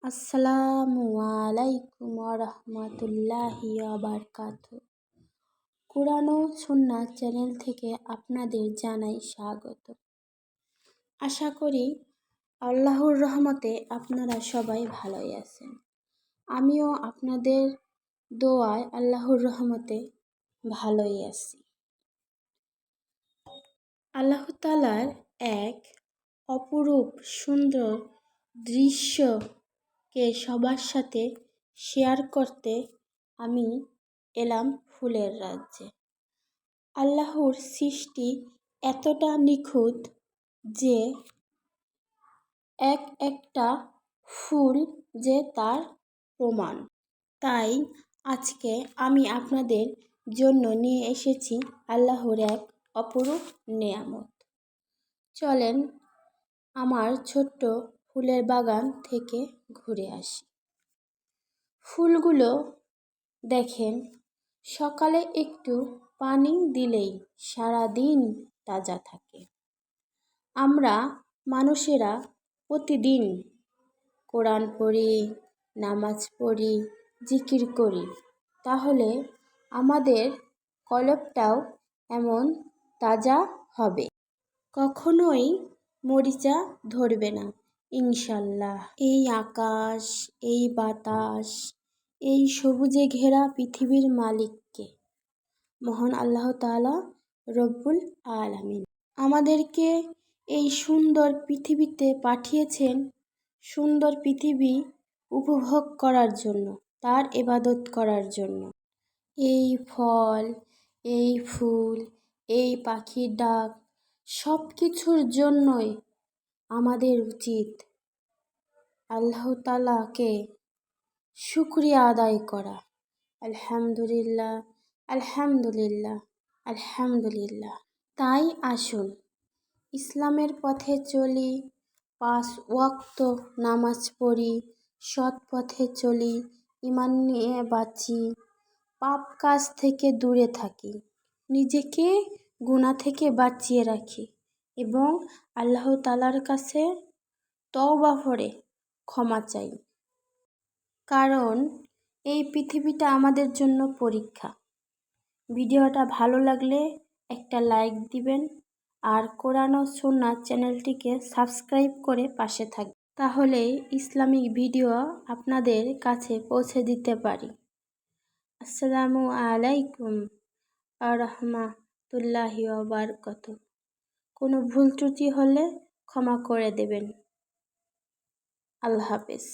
আসসালামু আলাইকুম রহমতুল্লাহি বারাকাতুহু। কুরআন ও সুন্নাহ চ্যানেল থেকে আপনাদের জানাই স্বাগত। আশা করি আল্লাহর রহমতে আপনারা সবাই ভালোই আছেন। আমিও আপনাদের দোয়ায় আল্লাহর রহমতে ভালোই আছি। আল্লাহ তাআলার এক অপরূপ সুন্দর দৃশ্যকে সবার সাথে শেয়ার করতে আমি এলাম ফুলের রাজ্যে। আল্লাহর সৃষ্টি এতটা নিখুঁত যে এক একটা ফুল যে তার প্রমাণ। তাই আজকে আমি আপনাদের জন্য নিয়ে এসেছি আল্লাহর এক অপরূপ নেয়ামত। চলেন আমার ছোট্ট ফুলের বাগান থেকে ঘুরে আসি। ফুলগুলো দেখেন, সকালে একটু পানি দিলেই সারাদিন তাজা থাকে। আমরা মানুষেরা প্রতিদিন কোরআন পড়ি, নামাজ পড়ি, জিকির করি, তাহলে আমাদের কলবটাও এমন তাজা হবে। কখনোই মরিচা ধরবে না ইনশাল্লাহ। এই আকাশ, এই বাতাস, এই সবুজে ঘেরা পৃথিবীর মালিককে, মহান আল্লাহ তাআলা রব্বুল আলামিন আমাদেরকে এই সুন্দর পৃথিবীতে পাঠিয়েছেন, সুন্দর পৃথিবী উপভোগ করার জন্য, তার ইবাদত করার জন্য। এই ফল, এই ফুল, এই পাখির ডাক, সব কিছুর জন্যই আমাদের উচিত আল্লাহ তাআলাকে শুকরিয়া আদায় করা। আলহামদুলিল্লাহ, আলহামদুলিল্লাহ, আলহামদুলিল্লাহ। তাই আসুন ইসলামের পথে চলি, 5 ওয়াক্ত নামাজ পড়ি, সৎ পথে চলি, ঈমান নিয়ে বাঁচি, পাপ কাজ থেকে দূরে থাকি, নিজেকে গুনাহ থেকে বাঁচিয়ে রাখি এবং আল্লাহ তাআলার কাছে তওবা করে ক্ষমা চাই। কারণ এই পৃথিবীটা আমাদের জন্য পরীক্ষা। ভিডিওটা ভালো লাগলে একটা লাইক দিবেন আর কোরআন ও সুন্নাহ চ্যানেলটিকে সাবস্ক্রাইব করে পাশে থাকবেন, তাহলে ইসলামিক ভিডিও আপনাদের কাছে পৌঁছে দিতে পারি। আসসালামু আলাইকুম রহমতুল্লাহি বারাকাতুহু। কোনো ভুল ত্রুটি হলে ক্ষমা করে দেবেন। আল্লাহ হাফেজ।